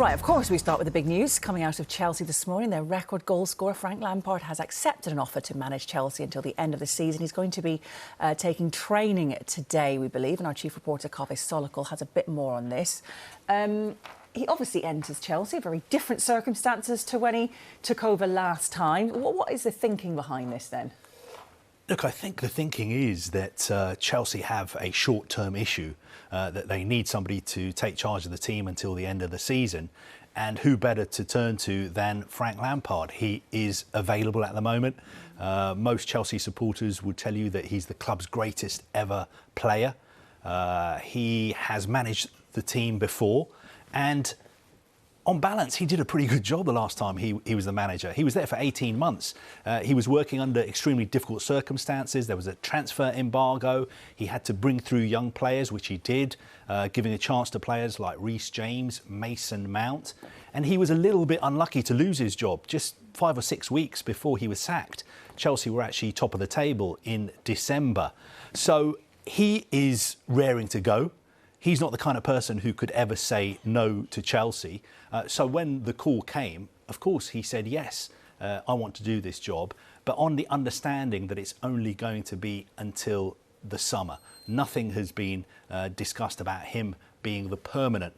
Right, of course, we start with the big news coming out of Chelsea this morning. Their record goal scorer, Frank Lampard, has accepted an offer to manage Chelsea until the end of the season. He's going to be taking training today, we believe, and our chief reporter, Kaveh Solhekol, has a bit more on this. He obviously enters Chelsea, very different circumstances to when he took over last time. What is the thinking behind this, then? Look, I think the thinking is that Chelsea have a short-term issue, that they need somebody to take charge of the team until the end of the season. And who better to turn to than Frank Lampard? He is available at the moment. Most Chelsea supporters would tell you that he's the club's greatest ever player. He has managed the team before, and on balance, he did a pretty good job the last time he was the manager. He was there for 18 months. He was working under extremely difficult circumstances. There was a transfer embargo. He had to bring through young players, which he did, giving a chance to players like Reece James, Mason Mount. And he was a little bit unlucky to lose his job. Just 5 or 6 weeks before he was sacked, Chelsea were actually top of the table in December. So he is raring to go. He's not the kind of person who could ever say no to Chelsea. So when the call came, of course, he said, yes, I want to do this job, but on the understanding that it's only going to be until the summer. Nothing has been discussed about him being the permanent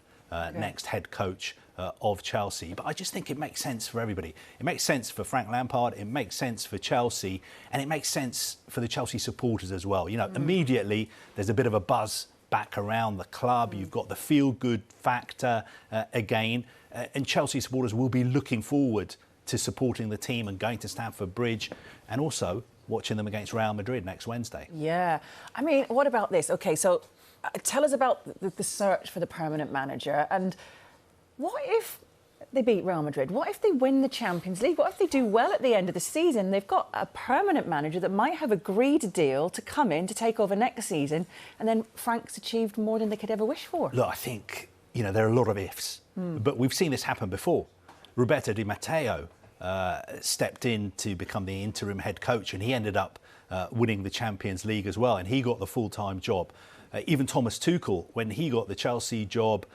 next head coach of Chelsea. But I just think it makes sense for everybody. It makes sense for Frank Lampard, it makes sense for Chelsea, and it makes sense for the Chelsea supporters as well. You know, immediately there's a bit of a buzz back around the club. You've got the feel-good factor again, and Chelsea supporters will be looking forward to supporting the team and going to Stamford Bridge, and also watching them against Real Madrid next Wednesday. Yeah. I mean, what about this? OK, so tell us about the search for the permanent manager, and what if they beat Real Madrid? What if they win the Champions League? What if they do well at the end of the season? They've got a permanent manager that might have agreed a deal to come in to take over next season, and then Frank's achieved more than they could ever wish for. Look, I think, you know, there are a lot of ifs, but we've seen this happen before. Roberto Di Matteo stepped in to become the interim head coach, and he ended up winning the Champions League as well, and he got the full-time job. Even Thomas Tuchel, when he got the Chelsea job,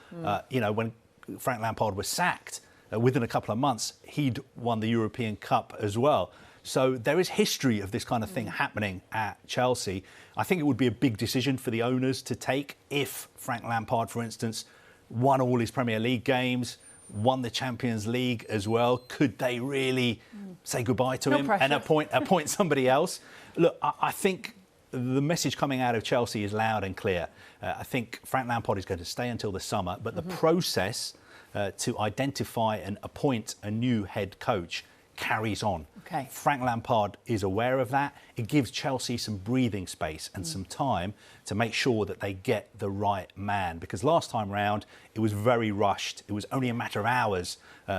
you know, when Frank Lampard was sacked, within a couple of months, he'd won the European Cup as well. So there is history of this kind of thing happening at Chelsea. I think it would be a big decision for the owners to take if Frank Lampard, for instance, won all his Premier League games, won the Champions League as well. Could they really say goodbye to him and appoint somebody else? Look, I think the message coming out of Chelsea is loud and clear. I think Frank Lampard is going to stay until the summer, but the process to identify and appoint a new head coach carries on. Okay. Frank Lampard is aware of that. It gives Chelsea some breathing space and some time to make sure that they get the right man. Because last time round, it was very rushed. It was only a matter of hours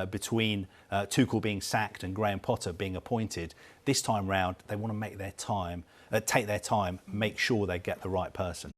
between Tuchel being sacked and Graham Potter being appointed. This time round, they want to make their time, take their time, make sure they get the right person.